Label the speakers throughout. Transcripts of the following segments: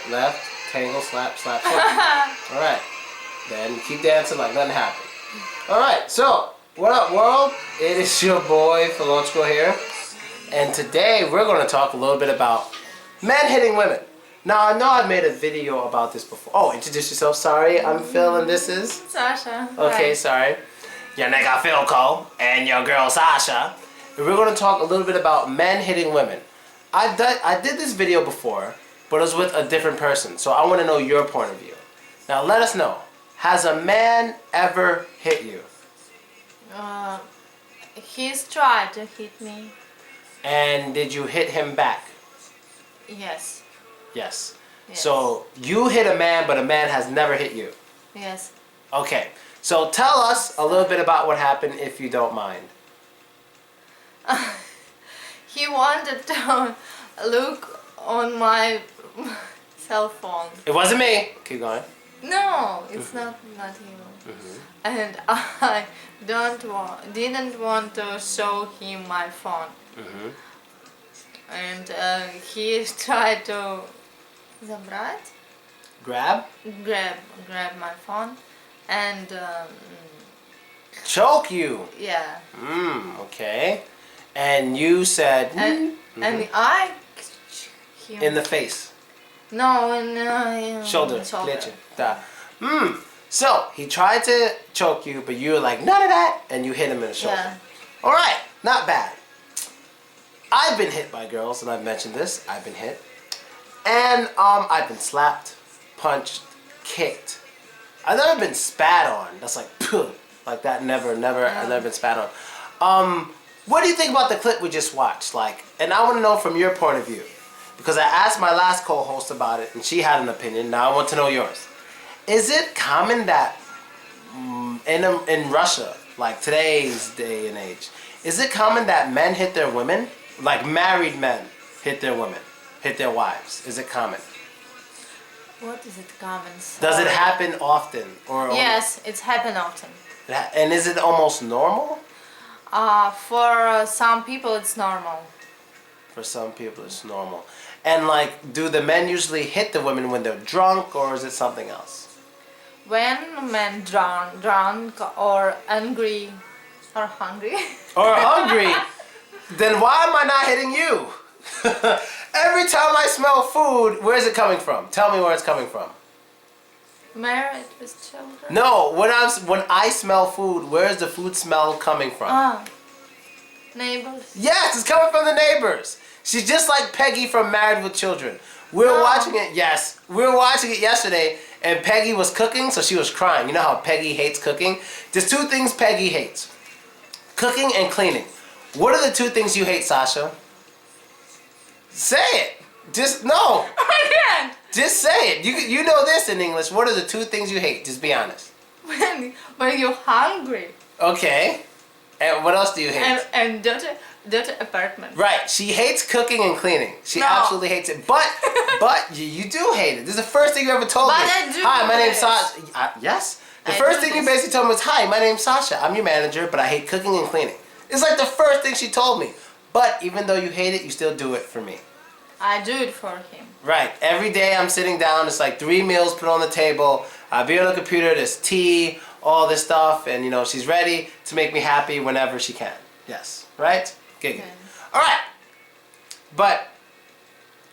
Speaker 1: left, tangle, slap, slap, slap. All right. Then you keep dancing like nothing happened. All right. So, what up, world? It is your boy Philochko here, and today we're going to talk a little bit about men hitting women. Now, I know I've made a video about this before. Oh, introduce yourself. Sorry, I'm Phil, and this is
Speaker 2: Sasha.
Speaker 1: Okay,
Speaker 2: Hi.
Speaker 1: sorry. Your nigga Philco and your girl Sasha. And we're going to talk a little bit about men hitting women. I did this video before, but it was with a different person. So I want to know your point of view. Now let us know. Has a man ever hit you?
Speaker 2: He's tried to hit me.
Speaker 1: And did you hit him back?
Speaker 2: Yes.
Speaker 1: Yes.
Speaker 2: Yes.
Speaker 1: So you hit a man, but a man has never hit you.
Speaker 2: Yes.
Speaker 1: Okay. So tell us a little bit about what happened, if you don't mind.
Speaker 2: He wanted to look on my cell phone.
Speaker 1: It wasn't me. Keep going.
Speaker 2: No, it's not you. And I didn't want to show him my phone. And he tried to
Speaker 1: Grab?
Speaker 2: grab my phone and
Speaker 1: Choke you.
Speaker 2: yeah.
Speaker 1: Okay. And you said
Speaker 2: And I him.
Speaker 1: in the face,
Speaker 2: No, in
Speaker 1: shoulder, leche, da. So he tried to choke you, but you were like none of that, and you hit him in the shoulder.
Speaker 2: Yeah.
Speaker 1: All right, not bad. I've been hit by girls, and I've mentioned this. I've been hit, and I've been slapped, punched, kicked. I've never been spat on. That's like, pooh, like that. Never. I've never been spat on. What do you think about the clip we just watched? Like, and I want to know from your point of view, because I asked my last co-host about it, and she had an opinion. Now I want to know yours. Is it common that in Russia, like today's day and age, is it common that men hit their women? Like married men hit their women, hit their wives. Is it common?
Speaker 2: What is it common?
Speaker 1: Does it happen often? Or
Speaker 2: Yes, it's happened often.
Speaker 1: and is it almost normal?
Speaker 2: For some people it's normal.
Speaker 1: For some people it's normal. And like, do the men usually hit the women when they're drunk, or is it something else?
Speaker 2: When men drunk or angry or hungry.
Speaker 1: Or hungry? Then why am I not hitting you? Every time I smell food, where is it coming from? Tell me where it's coming from.
Speaker 2: Married with children.
Speaker 1: No, when I smell food, where is the food smell coming from?
Speaker 2: Neighbors.
Speaker 1: Yes, it's coming from the neighbors. She's just like Peggy from Married with Children. We were watching it, yes. We were watching it yesterday, and Peggy was cooking, so she was crying. You know how Peggy hates cooking? There's two things Peggy hates. Cooking and cleaning. What are the two things you hate, Sasha? Say it. Just, no.
Speaker 2: I can't.
Speaker 1: Just say it. You know this in English. What are the two things you hate? Just be honest.
Speaker 2: When you're hungry.
Speaker 1: Okay. And what else do you hate?
Speaker 2: And dirty apartment.
Speaker 1: Right. She hates cooking and cleaning. She
Speaker 2: No.
Speaker 1: absolutely hates it. But you do hate it. This is the first thing you ever told
Speaker 2: But
Speaker 1: me.
Speaker 2: I do
Speaker 1: Hi, my name's
Speaker 2: this.
Speaker 1: Sasha. Yes. The
Speaker 2: I
Speaker 1: first
Speaker 2: do
Speaker 1: thing you
Speaker 2: this.
Speaker 1: basically told me was, hi, my name's Sasha. I'm your manager, but I hate cooking and cleaning. It's like the first thing she told me. But even though you hate it, you still do it for me.
Speaker 2: I do it for him.
Speaker 1: Right. Every day I'm sitting down, it's like 3 meals put on the table. I'll be on the computer, there's tea, all this stuff, and you know, she's ready to make me happy whenever she can. Yes. Right? Giggity.
Speaker 2: Okay.
Speaker 1: Alright. But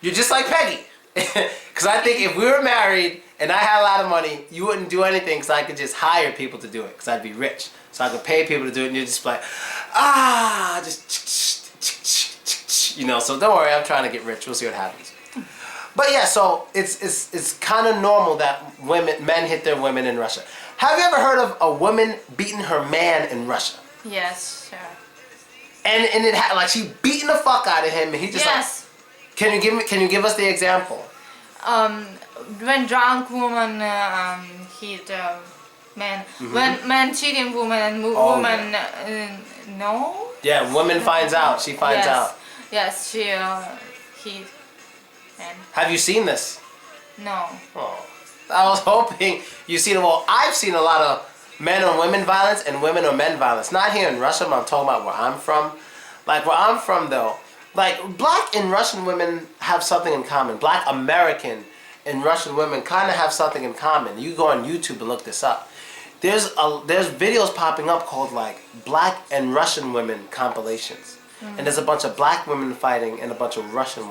Speaker 1: you're just like Peggy. Because I think if we were married and I had a lot of money, you wouldn't do anything because I could just hire people to do it because I'd be rich. So I could pay people to do it and you're just like, just, you know, so don't worry, I'm trying to get rich. We'll see what happens. But yeah, so it's kind of normal that men hit their women in Russia. Have you ever heard of a woman beating her man in Russia?
Speaker 2: Yes, sure.
Speaker 1: And it had like she beating the fuck out of him, and he just
Speaker 2: Yes.
Speaker 1: like. Can you give us the example?
Speaker 2: When drunk woman hit man, when man cheating woman and woman no.
Speaker 1: Yeah, woman finds out. She finds
Speaker 2: Yes.
Speaker 1: out.
Speaker 2: Yes, she hit man.
Speaker 1: Have you seen this?
Speaker 2: No.
Speaker 1: Oh, I was hoping you seen it. Well, I've seen a lot of men on women violence and women on men violence. Not here in Russia, but I'm talking about where I'm from. Like where I'm from though, like black and Russian women have something in common. Black American and Russian women kind of have something in common. You go on YouTube and look this up. There's videos popping up called like Black and Russian women compilations, and there's a bunch of black women fighting and a bunch of Russian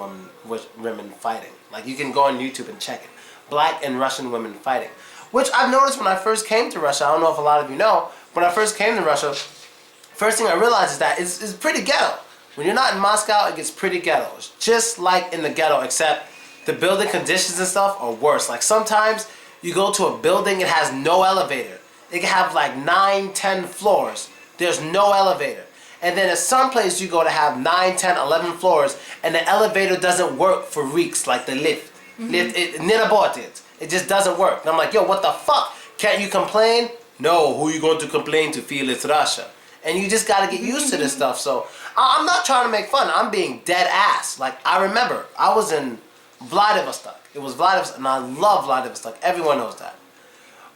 Speaker 1: women fighting. Like you can go on YouTube and check it. Black and Russian women fighting, which I've noticed when I first came to Russia. I don't know if a lot of you know. When I first came to Russia, first thing I realized is that it's pretty ghetto. When you're not in Moscow, it gets pretty ghetto. It's just like in the ghetto, except the building conditions and stuff are worse. Like sometimes you go to a building, it has no elevator. It can have like 9, 10 floors. There's no elevator. And then at some place you go to have 9, 10, 11 floors, and the elevator doesn't work for weeks, like the lift. It just doesn't work. And I'm like, yo, what the fuck? Can't you complain? No, who you going to complain to? Feel it's Russia. And you just gotta get used to this stuff. So I'm not trying to make fun. I'm being dead ass. Like I remember, I was in Vladivostok. It was Vladivostok, and I love Vladivostok. Everyone knows that.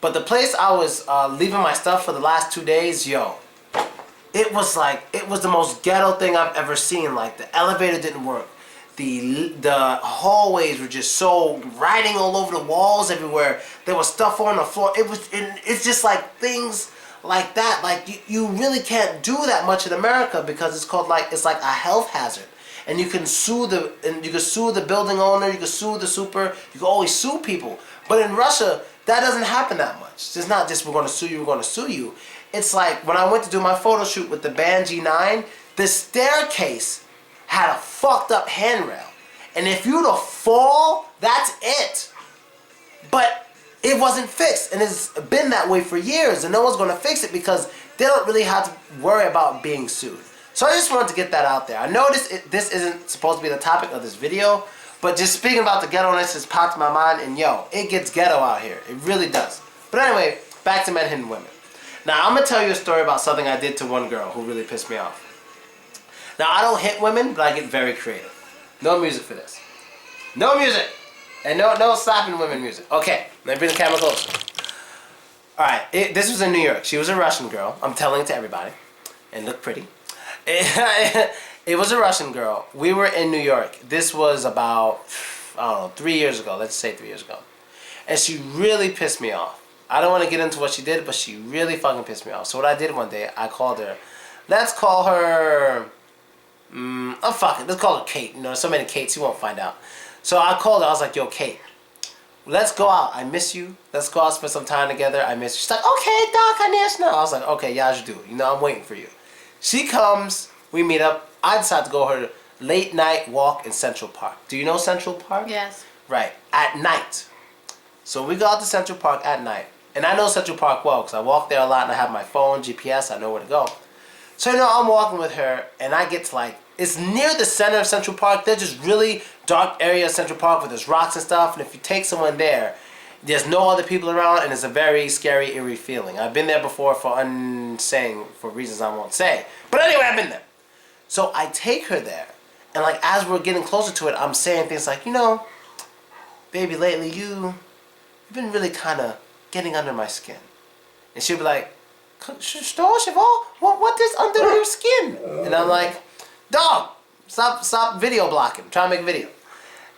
Speaker 1: But the place I was leaving my stuff for the last 2 days, yo, it was the most ghetto thing I've ever seen. Like the elevator didn't work. The hallways were just so writing all over the walls everywhere. There was stuff on the floor. It's just like things like that. Like you really can't do that much in America because it's like a health hazard. And you can sue the building owner, you can sue the super, you can always sue people. But in Russia, that doesn't happen that much. It's not just we're gonna sue you. It's like when I went to do my photo shoot with the Band G9, the staircase had a fucked up handrail. And if you'd have fall, that's it. But it wasn't fixed, and it's been that way for years, and no one's gonna fix it because they don't really have to worry about being sued. So I just wanted to get that out there. I know this isn't supposed to be the topic of this video, but just speaking about the ghetto-ness just popped in my mind, and yo, it gets ghetto out here. It really does. But anyway, back to men hitting women. Now, I'm going to tell you a story about something I did to one girl who really pissed me off. Now, I don't hit women, but I get very creative. No music for this. No music! And no slapping women music. Okay, let me bring the camera closer. Alright, this was in New York. She was a Russian girl. I'm telling it to everybody. And looked pretty. It was a Russian girl. We were in New York. This was about, I don't know, 3 years ago. Let's say 3 years ago. And she really pissed me off. I don't want to get into what she did, but she really fucking pissed me off. So what I did one day, I called her. Let's call her... oh, fuck it. Let's call her Kate. You know, there's so many Kates, you won't find out. So I called her. I was like, yo, Kate, let's go out. I miss you. Let's go out, spend some time together. I miss you. She's like, okay, Doc, конечно. I was like, okay, yeah, I do. You know, I'm waiting for you. She comes. We meet up. I decide to go her late night walk in Central Park. Do you know Central Park?
Speaker 2: Yes.
Speaker 1: Right. At night. So we go out to Central Park at night. And I know Central Park well because I walk there a lot and I have my phone, GPS, I know where to go. So, you know, I'm walking with her and I get to like, it's near the center of Central Park. There's just really dark area of Central Park where there's rocks and stuff. And if you take someone there, there's no other people around and it's a very scary, eerie feeling. I've been there before for reasons I won't say. But anyway, I've been there. So I take her there. And like as we're getting closer to it, I'm saying things like, you know, baby, lately you've been really kind of getting under my skin. And she'll be like, what is under your skin? And I'm like, dog, stop video blocking. I'm trying to make a video.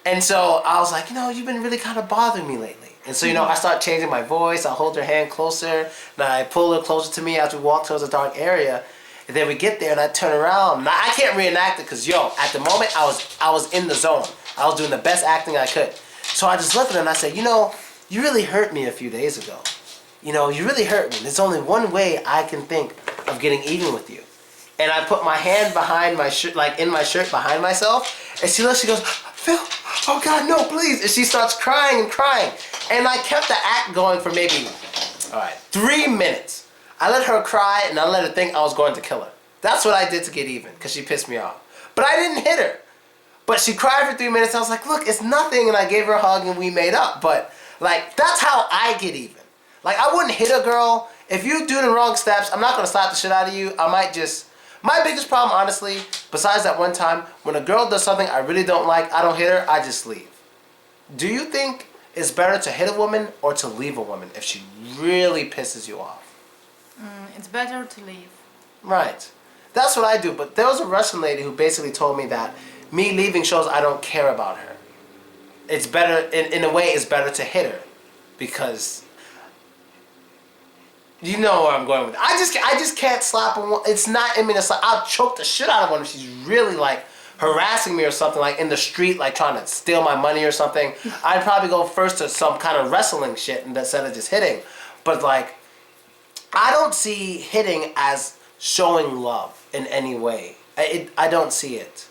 Speaker 1: And so I was like, you know, you've been really kind of bothering me lately. And so, you know, I start changing my voice. I hold her hand closer. And I pull her closer to me as we walk towards a dark area. And then we get there and I turn around. Now, I can't reenact it because, yo, at the moment, I was in the zone. I was doing the best acting I could. So I just looked at her and I said, you know, you really hurt me a few days ago. You know, you really hurt me. There's only one way I can think of getting even with you. And I put my hand behind my shirt, like in my shirt behind myself. And she looks, she goes, Phil, oh God, no, please. And she starts crying and crying. And I kept the act going for maybe, 3 minutes. I let her cry and I let her think I was going to kill her. That's what I did to get even, because she pissed me off. But I didn't hit her. But she cried for 3 minutes. I was like, look, it's nothing. And I gave her a hug and we made up. But, like, that's how I get even. Like, I wouldn't hit a girl. If you do the wrong steps, I'm not going to slap the shit out of you. I might just... My biggest problem, honestly, besides that one time, when a girl does something I really don't like, I don't hit her, I just leave. Do you think it's better to hit a woman or to leave a woman if she really pisses you off?
Speaker 2: It's better to leave.
Speaker 1: Right. That's what I do. But there was a Russian lady who basically told me that me leaving shows I don't care about her. it's better in a way. It's better to hit her because you know where I'm going with it. I just can't slap a woman. It's not in me to slap. I'll choke the shit out of one if she's really like harassing me or something, like in the street, like trying to steal my money or something. I'd probably go first to some kind of wrestling shit instead of just hitting. But like, I don't see hitting as showing love in any way. I don't see it.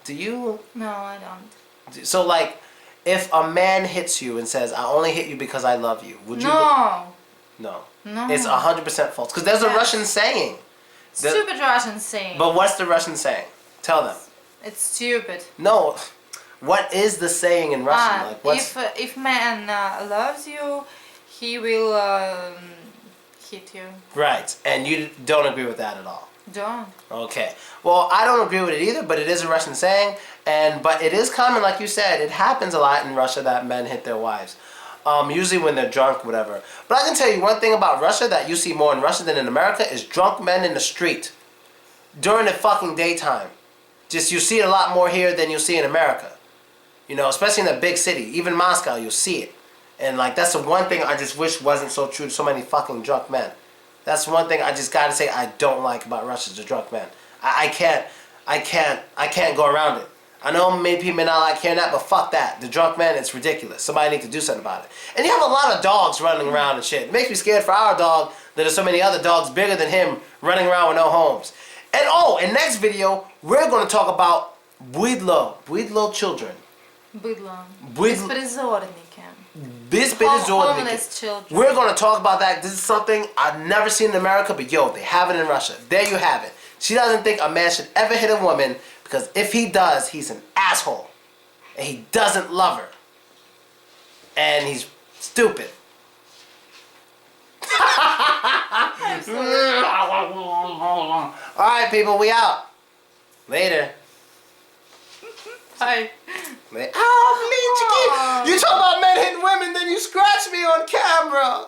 Speaker 1: Do you?
Speaker 2: No, I don't.
Speaker 1: So like, if a man hits you and says, "I only hit you because I love you," would you?
Speaker 2: No.
Speaker 1: No.
Speaker 2: No.
Speaker 1: It's 100% false. Because there's a Russian saying.
Speaker 2: Stupid Russian saying.
Speaker 1: But what's the Russian saying? Tell them.
Speaker 2: It's stupid.
Speaker 1: No. What is the saying in Russian? Like, what's...
Speaker 2: If man loves you, he will hit you.
Speaker 1: Right. And you don't agree with that at all.
Speaker 2: Don't.
Speaker 1: Okay. Well, I don't agree with it either, but it is a Russian saying. But it is common, like you said. It happens a lot in Russia that men hit their wives. Usually when they're drunk, whatever. But I can tell you one thing about Russia that you see more in Russia than in America is drunk men in the street. During the fucking daytime. Just you see it a lot more here than you see in America. You know, especially in a big city. Even Moscow, you'll see it. And like, that's the one thing I just wish wasn't so true to so many fucking drunk men. That's one thing I just gotta say I don't like about Russia, is the drunk men. I can't go around it. I know many people may not like hearing that, but fuck that. The drunk man, it's ridiculous. Somebody needs to do something about it. And you have a lot of dogs running around and shit. It makes me scared for our dog that there's so many other dogs bigger than him running around with no homes. And oh, in next video, we're going to talk about Bydlo children.
Speaker 2: Bydlo. Besprizorniki.
Speaker 1: Homeless
Speaker 2: children.
Speaker 1: We're going to talk about that. This is something I've never seen in America, but yo, they have it in Russia. There you have it. She doesn't think a man should ever hit a woman because if he does, he's an asshole. And he doesn't love her. And he's stupid. Alright, people, we out. Later.
Speaker 2: Bye.
Speaker 1: Oh, you talk about men hitting women, then you scratch me on camera.